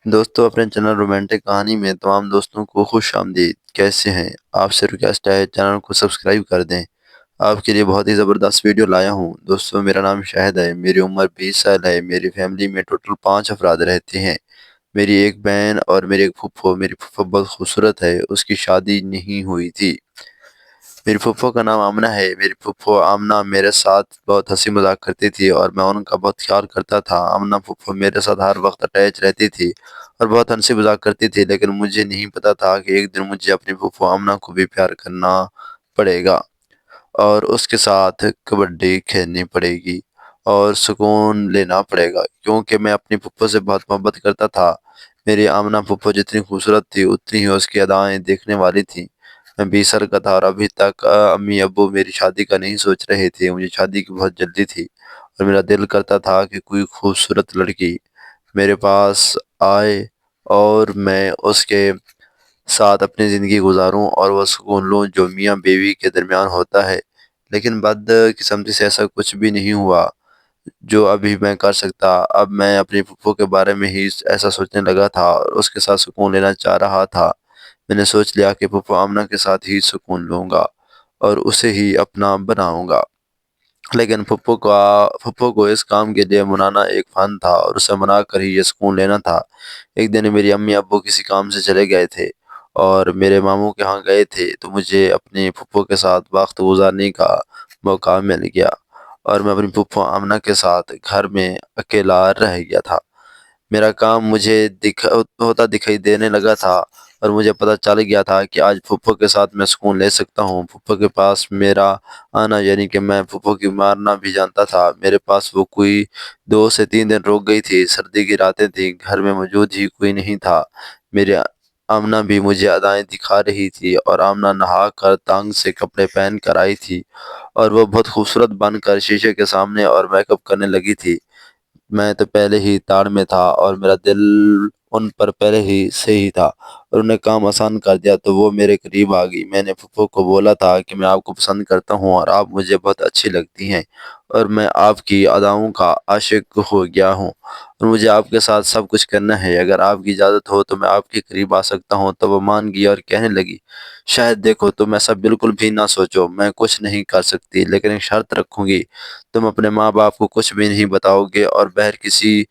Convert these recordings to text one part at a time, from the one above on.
دوستو اپنے channel romantic کہانی میں تمام دوستوں کو خوش آمدید۔ کیسے ہیں آپ؟ سے ریکویسٹ ہے چینل کو سبسکرائب کر دیں۔ آپ کے لیے بہت ہی زبردست ویڈیو لایا ہوں۔ دوستو میرا نام شاہد ہے، میری عمر 20 سال ہے، میری فیملی میں ٹوٹل 5 افراد رہتے ہیں۔ میری ایک بہن اور میری ایک پھپھو۔ میری پھپھو بہت خوبصورت ہے، اس کی شادی نہیں ہوئی تھی۔ میری پھپھو کا نام آمنہ ہے۔ میری پھپھو آمنہ میرے ساتھ بہت ہنسی مذاق کرتی تھی اور میں ان کا بہت خیال کرتا تھا۔ آمنہ پھپھو میرے ساتھ ہر وقت اٹیچ رہتی تھی اور بہت ہنسی مذاق کرتی تھی، لیکن مجھے نہیں پتا تھا کہ ایک دن مجھے اپنی پھپھو آمنہ کو بھی پیار کرنا پڑے گا اور اس کے ساتھ کبڈی کھیلنی پڑے گی اور سکون لینا پڑے گا، کیونکہ میں اپنی پھپھو سے بہت محبت کرتا تھا۔ میری آمنہ پھپھو جتنی خوبصورت تھی اتنی ہی اس کی ادائیں دیکھنے والی تھیں۔ میں 20 سال کا تھا اور ابھی تک امی ابو میری شادی کا نہیں سوچ رہے تھے۔ مجھے شادی کی بہت جلدی تھی اور میرا دل کرتا تھا کہ کوئی خوبصورت لڑکی میرے پاس آئے اور میں اس کے ساتھ اپنی زندگی گزاروں اور وہ سکون لوں جو میاں بیوی کے درمیان ہوتا ہے۔ لیکن بد قسمتی سے ایسا کچھ بھی نہیں ہوا جو ابھی میں کر سکتا۔ اب میں اپنی پھپھو کے بارے میں ہی ایسا سوچنے لگا تھا اور اس کے ساتھ سکون لینا چاہ رہا تھا۔ میں نے سوچ لیا کہ پھپھو آمنہ کے ساتھ ہی سکون لوں گا اور اسے ہی اپنا بناؤں گا۔ لیکن پھپھو کو اس کام کے لیے منانا ایک فن تھا اور اسے منا کر ہی یہ سکون لینا تھا۔ ایک دن میری امی ابو کسی کام سے چلے گئے تھے اور میرے ماموں کے ہاں گئے تھے، تو مجھے اپنی پھپھو کے ساتھ وقت گزارنے کا موقع مل گیا اور میں اپنی پھپھو آمنہ کے ساتھ گھر میں اکیلا رہ گیا تھا۔ میرا کام مجھے ہوتا دکھائی دینے لگا تھا اور مجھے پتہ چل گیا تھا کہ آج پھپھو کے ساتھ میں سکون لے سکتا ہوں۔ پھپھو کے پاس میرا آنا یعنی کہ میں پھپھو کی مارنا بھی جانتا تھا۔ میرے پاس وہ کوئی 2 سے 3 دن رک گئی تھی۔ سردی کی راتیں تھیں، گھر میں موجود ہی کوئی نہیں تھا۔ میرے آمنہ بھی مجھے ادائیں دکھا رہی تھی اور آمنہ نہا کر تنگ سے کپڑے پہن کر آئی تھی اور وہ بہت خوبصورت بن کر شیشے کے سامنے اور میک اپ کرنے لگی تھی۔ میں تو پہلے ہی تاڑ میں تھا اور میرا دل ان پر پہلے ہی سے ہی تھا اور انہیں کام آسان کر دیا تو وہ میرے قریب آ گئی۔ میں نے پھپھو کو بولا تھا کہ میں آپ کو پسند کرتا ہوں اور آپ مجھے بہت اچھی لگتی ہیں اور میں آپ کی اداؤں کا عاشق ہو گیا ہوں اور مجھے آپ کے ساتھ سب کچھ کرنا ہے۔ اگر آپ کی اجازت ہو تو میں آپ کے قریب آ سکتا ہوں۔ تو وہ مان گئی اور کہنے لگی، شاید دیکھو تم ایسا بالکل بھی نہ سوچو، میں کچھ نہیں کر سکتی، لیکن ایک شرط رکھوں گی، تم اپنے ماں باپ کو کچھ بھی نہیں بتاؤ گے اور بغیر کسی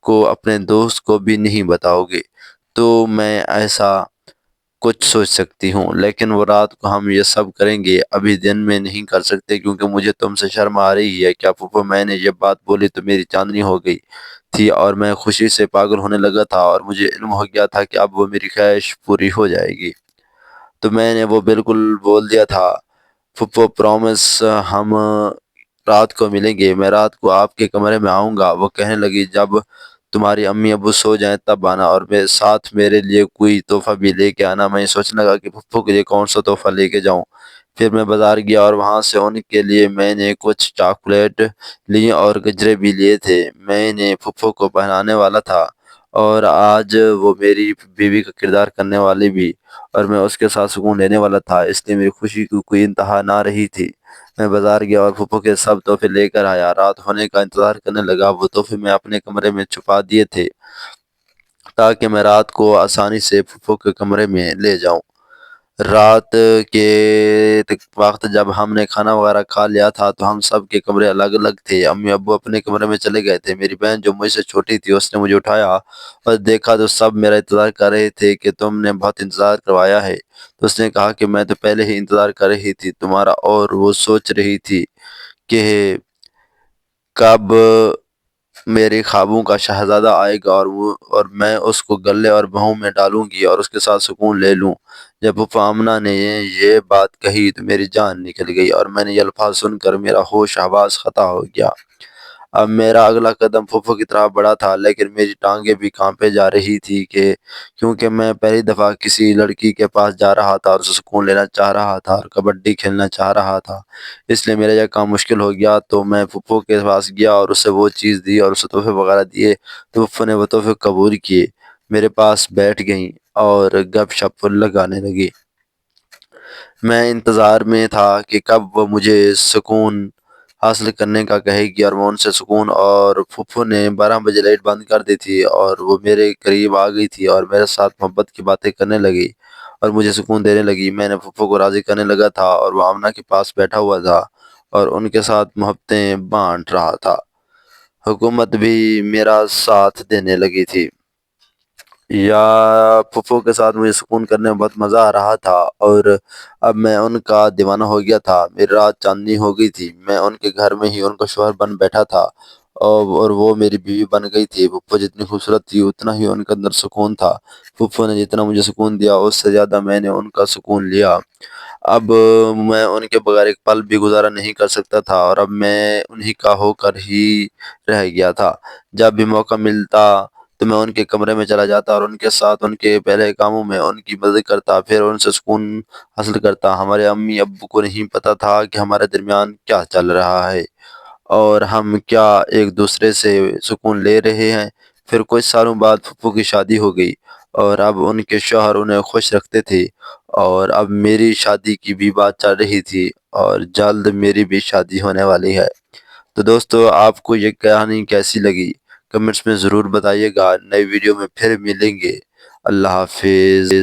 کو اپنے دوست کو بھی نہیں بتاؤ گے۔ تو میں ایسا کچھ سوچ سکتی ہوں، لیکن وہ رات کو ہم یہ سب کریں گے، ابھی دن میں نہیں کر سکتے کیونکہ مجھے تم سے شرم آ رہی ہے۔ کیا پھپھو؟ میں نے یہ بات بولی تو میری چاندنی ہو گئی تھی اور میں خوشی سے پاگل ہونے لگا تھا اور مجھے علم ہو گیا تھا کہ اب وہ میری خواہش پوری ہو جائے گی۔ تو میں نے وہ بالکل بول دیا تھا، پھپھو پرومس، ہم رات کو ملیں گے، میں رات کو آپ کے کمرے میں آؤں گا۔ وہ کہنے لگی، جب تمہاری امی ابو سو جائیں تب آنا اور ساتھ میرے لیے کوئی تحفہ بھی لے کے آنا۔ میں سوچنے لگا کہ پھپھو کے لیے کون سا تحفہ لے کے جاؤں۔ پھر میں بازار گیا اور وہاں سے ان کے لیے میں نے کچھ چاکلیٹ لی اور گجرے بھی لیے تھے۔ میں نے پھپھو کو پہنانے والا تھا اور آج وہ میری بیوی کا کردار کرنے والی بھی اور میں اس کے ساتھ سکون لینے والا تھا، اس لیے میری خوشی کی کوئی انتہا نہ رہی تھی۔ میں بازار گیا اور پھپھو کے سب تحفے لے کر آیا۔ رات ہونے کا انتظار کرنے لگا۔ وہ تحفے میں اپنے کمرے میں چھپا دیے تھے تاکہ میں رات کو آسانی سے پھپھو کے کمرے میں لے جاؤں۔ رات کے وقت جب ہم نے کھانا وغیرہ کھا لیا تھا تو ہم سب کے کمرے الگ الگ تھے۔ امی ابو اپنے کمرے میں چلے گئے تھے۔ میری بہن جو مجھ سے چھوٹی تھی اس نے مجھے اٹھایا اور دیکھا تو سب میرا انتظار کر رہے تھے کہ تم نے بہت انتظار کروایا ہے۔ تو اس نے کہا کہ میں تو پہلے ہی انتظار کر رہی تھی تمہارا، اور وہ سوچ رہی تھی کہ کب میرے خوابوں کا شہزادہ آئے گا اور میں اس کو گلے اور بہوں میں ڈالوں گی اور اس کے ساتھ سکون لے لوں۔ جب پھپھو آمنہ نے یہ بات کہی تو میری جان نکل گئی اور میں نے یہ الفاظ سن کر میرا ہوش حواس خطا ہو گیا۔ اب میرا اگلا قدم پھپھو کی طرف بڑھا تھا، لیکن میری ٹانگیں بھی کانپے جا رہی تھی کیونکہ میں پہلی دفعہ کسی لڑکی کے پاس جا رہا تھا اور اسے سکون لینا چاہ رہا تھا اور کبڈی کھیلنا چاہ رہا تھا، اس لیے میرا یہ کام مشکل ہو گیا۔ تو میں پھپھو کے پاس گیا اور اسے وہ چیز دی اور اسے تحفے وغیرہ دیے، تو پھپھو نے وہ تحفے قبول کیے، میرے پاس بیٹھ گئیں اور گپ شپ لگانے لگی۔ میں انتظار میں تھا کہ کب وہ مجھے سکون حاصل کرنے کا کہے گی اور میں ان سے سکون، اور پھپھو نے 12 بجے لائٹ بند کر دی تھی اور وہ میرے قریب آ گئی تھی اور میرے ساتھ محبت کی باتیں کرنے لگی اور مجھے سکون دینے لگی۔ میں نے پھپھو کو راضی کرنے لگا تھا اور وہ آمنہ کے پاس بیٹھا ہوا تھا اور ان کے ساتھ محبتیں بانٹ رہا تھا۔ حکومت بھی میرا ساتھ دینے لگی تھی۔ یا پھپھو کے ساتھ مجھے سکون کرنے میں بہت مزہ آ رہا تھا اور اب میں ان کا دیوانہ ہو گیا تھا۔ میری رات چاندنی ہو گئی تھی، میں ان کے گھر میں ہی ان کا شوہر بن بیٹھا تھا اور وہ میری بیوی بن گئی تھی۔ پھپھو جتنی خوبصورت تھی اتنا ہی ان کے اندر سکون تھا۔ پھپھو نے جتنا مجھے سکون دیا اس سے زیادہ میں نے ان کا سکون لیا۔ اب میں ان کے بغیر ایک پل بھی گزارا نہیں کر سکتا تھا اور اب میں انہی کا ہو کر ہی رہ گیا تھا۔ جب بھی موقع ملتا تو میں ان کے کمرے میں چلا جاتا اور ان کے ساتھ ان کے پہلے کاموں میں ان کی مدد کرتا، پھر ان سے سکون حاصل کرتا۔ ہمارے امی ابو کو نہیں پتہ تھا کہ ہمارے درمیان کیا چل رہا ہے اور ہم کیا ایک دوسرے سے سکون لے رہے ہیں۔ پھر کچھ سالوں بعد پھپھو کی شادی ہو گئی اور اب ان کے شوہر انہیں خوش رکھتے تھے اور اب میری شادی کی بھی بات چل رہی تھی اور جلد میری بھی شادی ہونے والی ہے۔ تو دوستو، آپ کو یہ کہانی کیسی لگی کمنٹس میں ضرور بتائیے گا۔ نئی ویڈیو میں پھر ملیں گے۔ اللہ حافظ۔